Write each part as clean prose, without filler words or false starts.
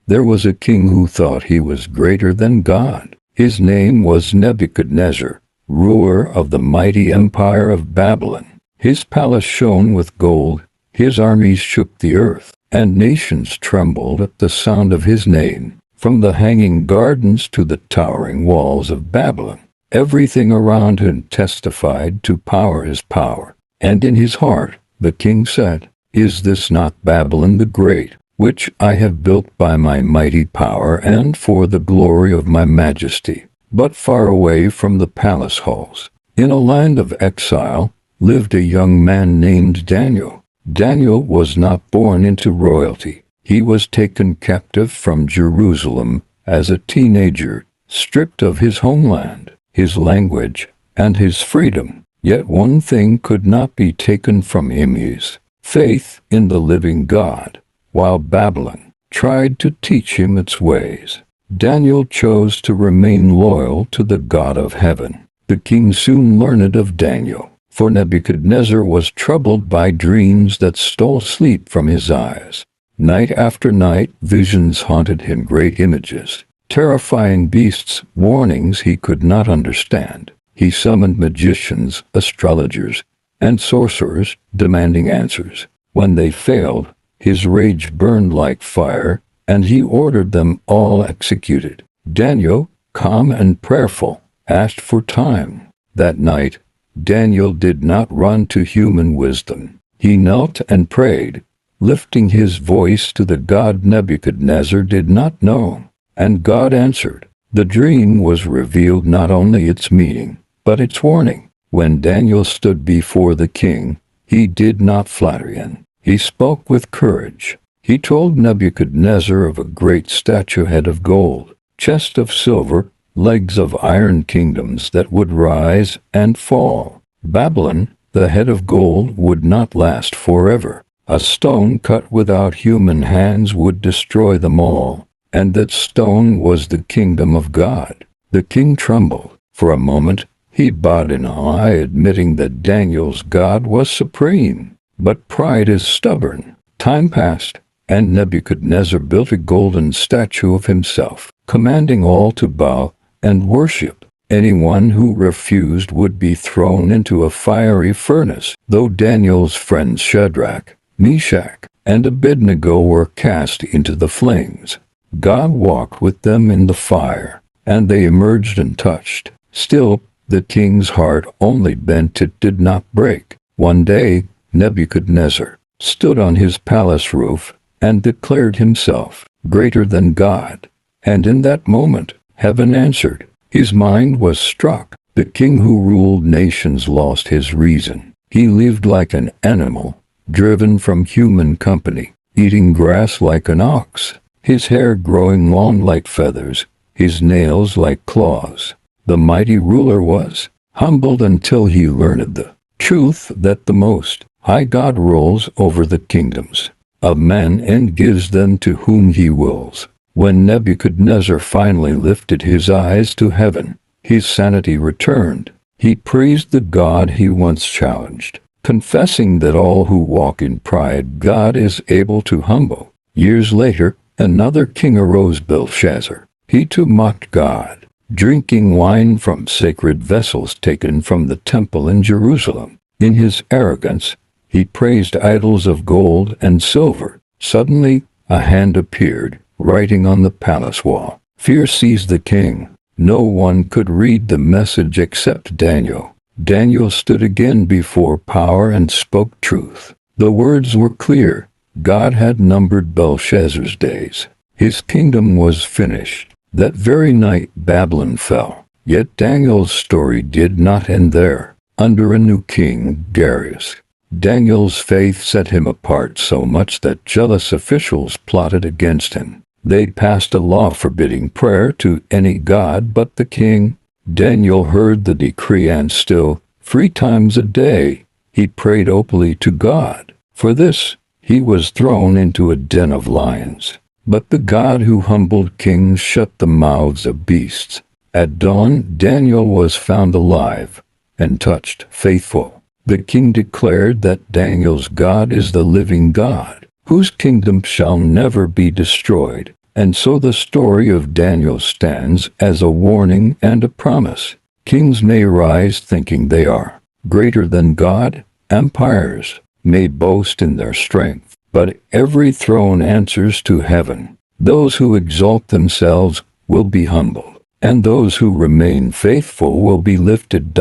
There was a king who thought he was greater than God. His name was Nebuchadnezzar, ruler of the mighty empire of Babylon. His palace shone with gold, his armies shook the earth, and nations trembled at the sound of his name. From the hanging gardens to the towering walls of Babylon, everything around him testified to his power. And in his heart, the king said, "Is this not Babylon the Great, which I have built by my mighty power and for the glory of my majesty?" But far away from the palace halls, in a land of exile, lived a young man named Daniel. Daniel was not born into royalty. He was taken captive from Jerusalem as a teenager, stripped of his homeland, his language, and his freedom. Yet one thing could not be taken from him: his faith in the living God, while Babylon tried to teach him its ways. Daniel chose to remain loyal to the God of heaven. The king soon learned of Daniel, for Nebuchadnezzar was troubled by dreams that stole sleep from his eyes. Night after night, visions haunted him, great images, terrifying beasts, warnings he could not understand. He summoned magicians, astrologers, and sorcerers, demanding answers. When they failed, his rage burned like fire, and he ordered them all executed. Daniel, calm and prayerful, asked for time. That night, Daniel did not run to human wisdom. He knelt and prayed, lifting his voice to the God Nebuchadnezzar did not know. And God answered. The dream was revealed, not only its meaning, but its warning. When Daniel stood before the king, he did not flatter him. He spoke with courage. He told Nebuchadnezzar of a great statue, head of gold, chest of silver, legs of iron, kingdoms that would rise and fall. Babylon, the head of gold, would not last forever. A stone cut without human hands would destroy them all, and that stone was the kingdom of God. The king trembled. For a moment, he bowed in awe, admitting that Daniel's God was supreme. But pride is stubborn. Time passed, and Nebuchadnezzar built a golden statue of himself, commanding all to bow and worship. Anyone who refused would be thrown into a fiery furnace. Though Daniel's friends Shadrach, Meshach, and Abednego were cast into the flames, God walked with them in the fire, and they emerged untouched. Still, the king's heart only bent, it did not break. One day, Nebuchadnezzar stood on his palace roof and declared himself greater than God. And in that moment, heaven answered. His mind was struck. The king who ruled nations lost his reason. He lived like an animal, driven from human company, eating grass like an ox, his hair growing long like feathers, his nails like claws. The mighty ruler was humbled until he learned the truth that the Most High God rules over the kingdoms of men and gives them to whom he wills. When Nebuchadnezzar finally lifted his eyes to heaven, his sanity returned. He praised the God he once challenged, confessing that all who walk in pride, God is able to humble. Years later, another king arose, Belshazzar. He too mocked God, drinking wine from sacred vessels taken from the temple in Jerusalem. In his arrogance, he praised idols of gold and silver. Suddenly, a hand appeared, writing on the palace wall. Fear seized the king. No one could read the message except Daniel. Daniel stood again before power and spoke truth. The words were clear. God had numbered Belshazzar's days. His kingdom was finished. That very night Babylon fell. Yet Daniel's story did not end there. Under a new king, Darius, Daniel's faith set him apart so much that jealous officials plotted against him. They passed a law forbidding prayer to any god but the king. Daniel heard the decree, and still, 3 times a day, he prayed openly to God. For this, he was thrown into a den of lions. But the God who humbled kings shut the mouths of beasts. At dawn, Daniel was found alive and touched, faithful. The king declared that Daniel's God is the living God, whose kingdom shall never be destroyed. And so the story of Daniel stands as a warning and a promise. Kings may rise thinking they are greater than God. Empires may boast in their strength, but every throne answers to heaven. Those who exalt themselves will be humbled, and those who remain faithful will be lifted.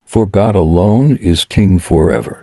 For God alone is King forever.